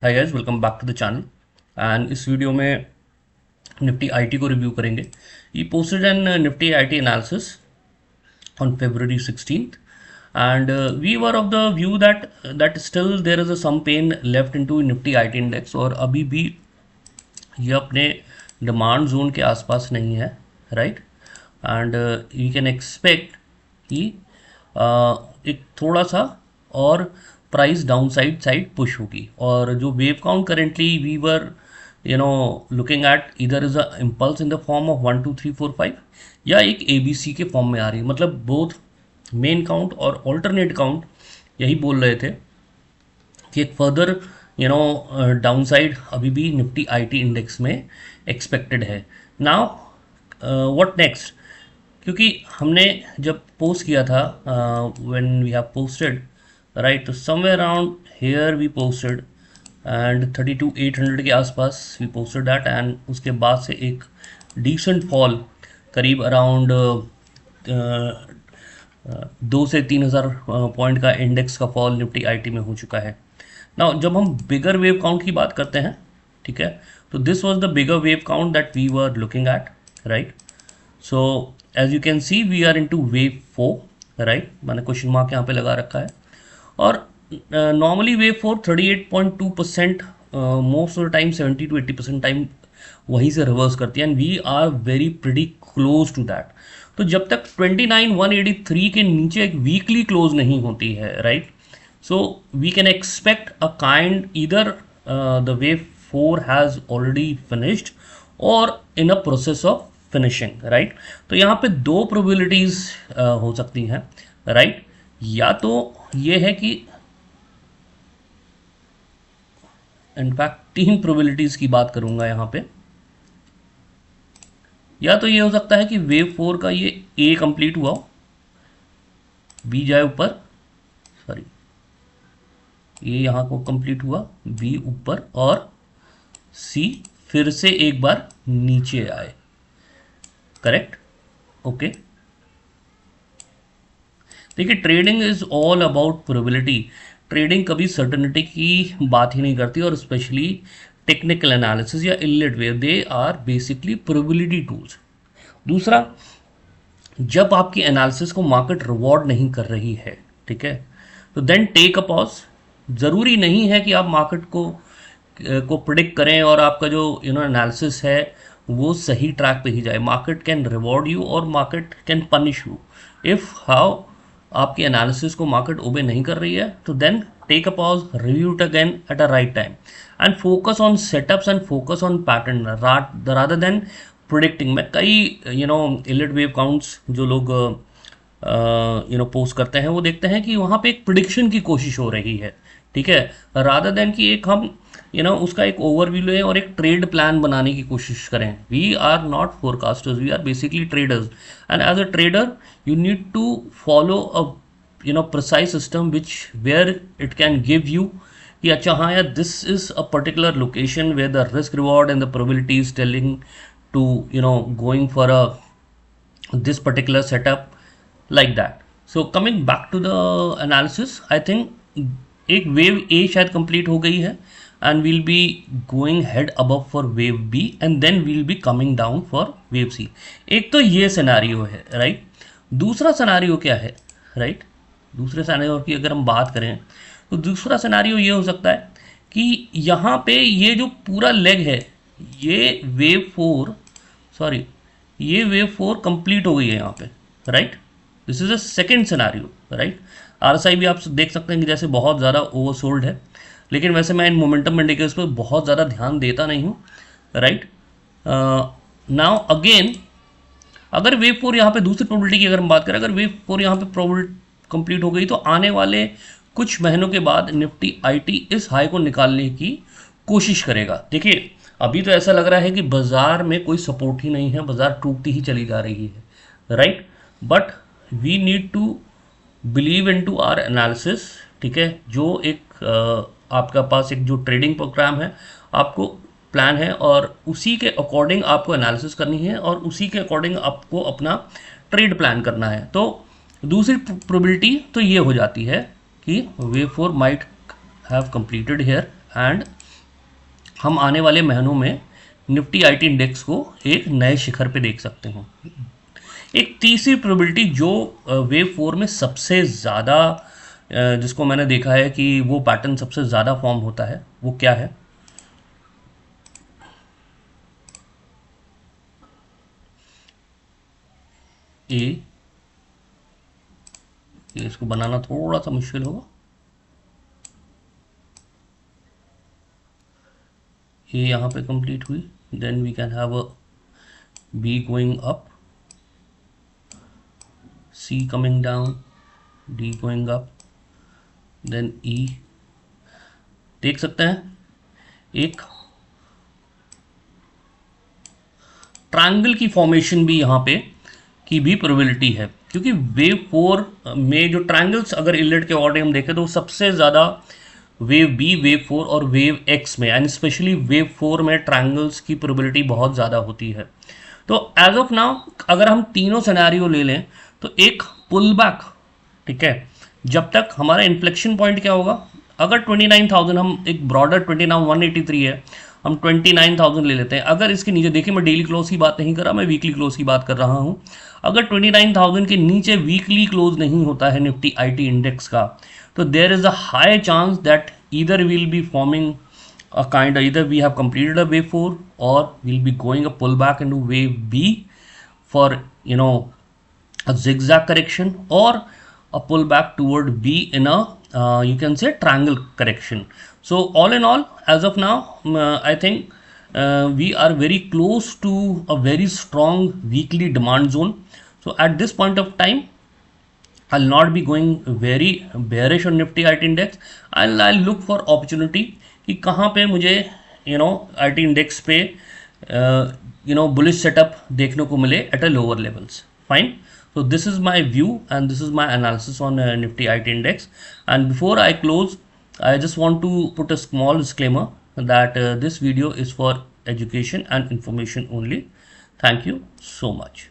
Hi guys, welcome back to the channel. And इस video में Nifty IT को review करेंगे। ये posted an Nifty IT analysis on February 16th, and we were of the view that still there is a some pain left into Nifty IT index और अभी भी ये अपने डिमांड जोन के आसपास नहीं है, right. And you can expect कि एक थोड़ा सा और प्राइस डाउन साइड पुश होगी। और जो wave count currently we were looking at इधर is a impulse in the form of 1 2 3 4 5 या एक ABC के फॉर्म में आ रही है। मतलब बोथ मेन काउंट और ऑल्टरनेट काउंट यही बोल रहे थे कि एक फर्दर डाउन साइड अभी भी निफ्टी आईटी इंडेक्स में एक्सपेक्टेड है। नाउ व्हाट नेक्स्ट, क्योंकि हमने जब पोस्ट किया था when we have posted right, तो somewhere around here we posted and 32,800 के आसपास वी पोस्टेड दैट। एंड उसके बाद से एक डिसेंट फॉल करीब अराउंड 2 से 3 हज़ार पॉइंट का इंडेक्स का फॉल निफ्टी आईटी में हो चुका है। ना जब हम बिगर वेव काउंट की बात करते हैं, ठीक है, तो this was the bigger wave count that we were looking at, right. So as you can see we are into wave 4, right. मैंने क्वेश्चन मार्क यहाँ पे लगा रखा है। और normally wave 4 38.2% most of the time 70 to 80% time वहीं से reverse करती है and we are very pretty close to that. तो जब तक 29,183 के नीचे एक वीकली क्लोज नहीं होती है, right, so we can expect a kind either the wave 4 has already finished or in a process of finishing, right। तो यहाँ पे दो probabilities हो सकती हैं, right। या तो ये है कि इनफैक्ट 3 probabilities की बात करूंगा यहाँ पे। या तो ये हो सकता है कि वेव 4 का ये ए कंप्लीट हुआ हो, बी जाए ऊपर, सॉरी ये यहाँ को कंप्लीट हुआ, बी ऊपर और सी फिर से एक बार नीचे आए, करेक्ट, ओके। देखिए, trading is all about probability. Trading कभी सर्टेनिटी की बात ही नहीं करती, और स्पेशली टेक्निकल एनालिसिस या Elliott wave, they are basically probability tools. दूसरा, जब आपकी एनालिसिस को मार्केट रिवॉर्ड नहीं कर रही है, ठीक है, तो देन टेक अ पॉज। ज़रूरी नहीं है कि आप मार्केट को प्रिडिक्ट करें और आपका जो एनालिसिस है वो सही ट्रैक पे ही जाए। मार्केट कैन रिवॉर्ड यू और market can punish you if how आपके एनालिसिस को मार्केट ओबे नहीं कर रही है। तो then take a pause, review it again at a right time and focus on setups and focus on pattern rather than predicting. में कई elite wave counts जो लोग पोस्ट करते हैं वो देखते हैं कि वहाँ पे एक प्रिडिक्शन की कोशिश हो रही है, ठीक है, रादर देन कि एक हम उसका एक ओवरव्यू लें और एक ट्रेड प्लान बनाने की कोशिश करें। We are not forecasters, we are basically traders and as a trader you need to follow a precise system which where it can give you कि अच्छा हाँ यार, this is a particular location where the risk reward and the probability is telling to going for a this particular setup like that. So coming back to the analysis, I think एक wave a शायद complete हो गई है and will be going head above for wave b and then will be coming down for wave c. एक तो ये scenario है, right. दूसरा सिनेरियो क्या है, राइट। दूसरे सिनेरियो की अगर हम बात करें तो दूसरा सिनेरियो ये हो सकता है कि यहाँ पे ये जो पूरा लेग है, ये वेव 4, सॉरी ये वेव 4 कंप्लीट हो गई है यहाँ पे, right. This is a second scenario, right. RSI भी आप देख सकते हैं कि जैसे बहुत ज़्यादा ओवरसोल्ड है, लेकिन वैसे मैं इन मोमेंटम इंडिकेटर्स पर बहुत ज़्यादा ध्यान देता नहीं हूँ, राइट। नाउ अगेन अगर वेव 4 यहाँ पे दूसरी प्रोबेबिलिटी की अगर हम बात करें, अगर वेव 4 यहाँ पे प्रोबेबिलिटी कंप्लीट हो गई तो आने वाले कुछ महीनों के बाद निफ्टी आईटी इस हाई को निकालने की कोशिश करेगा। देखिए, अभी तो ऐसा लग रहा है कि बाजार में कोई सपोर्ट ही नहीं है, बाजार टूटती ही चली जा रही है, right. But we need to believe in to our analysis, ठीक है। जो एक आपका पास एक जो ट्रेडिंग प्रोग्राम है, आपको प्लान है और उसी के अकॉर्डिंग आपको एनालिसिस करनी है और उसी के अकॉर्डिंग आपको अपना ट्रेड प्लान करना है। तो दूसरी प्रोबेबिलिटी तो ये हो जाती है कि wave 4 might have completed here and हम आने वाले महीनों में निफ्टी आईटी इंडेक्स को एक नए शिखर पे देख सकते हैं। एक तीसरी प्रोबेबिलिटी जो वेव 4 में सबसे ज़्यादा जिसको मैंने देखा है कि वो पैटर्न सबसे ज़्यादा फॉर्म होता है, वो क्या है? ये इसको बनाना थोड़ा सा मुश्किल होगा। ये यहाँ पे कंप्लीट हुई, then we can have a B going up, C coming down, D going up, then E. देख सकते हैं एक ट्रायंगल की फॉर्मेशन भी यहाँ पे की भी प्रोबेबिलिटी है, क्योंकि वेव 4 में जो ट्रायंगल्स अगर इलिड के ऑर्डर हम देखें तो सबसे ज़्यादा वेव बी, वेव 4 और वेव एक्स में, एंड स्पेशली वेव 4 में ट्रायंगल्स की प्रोबेबिलिटी बहुत ज़्यादा होती है। तो एज ऑफ नाउ अगर हम तीनों सिनेरियो ले लें तो एक पुल बैक, ठीक है, जब तक हमारा इन्फ्लेक्शन पॉइंट क्या होगा, अगर 29,000 हम एक ब्रॉडर 29,183 है, हम 29,000 ले लेते हैं। अगर इसके नीचे देखिए, मैं डेली क्लोज की बात नहीं कर रहा, मैं वीकली क्लोज की बात कर रहा हूँ। अगर 29,000 के नीचे वीकली क्लोज नहीं होता है निफ्टी आईटी इंडेक्स का, तो there is a high chance that either will be forming a kind of, either we have completed a wave 4 or we'll be going a pullback into wave B for a zigzag correction, or a pullback toward B in a you can say triangle correction. So all in all, as of now, I think we are very close to a very strong weekly demand zone. So at this point of time, I'll not be going very bearish on Nifty IT index. I'll look for opportunity कि कहाँ पे मुझे IT index पे bullish setup देखने को मिले at a lower levels. Fine. So this is my view and this is my analysis on Nifty IT index. And before I close, I just want to put a small disclaimer that this video is for education and information only. Thank you so much.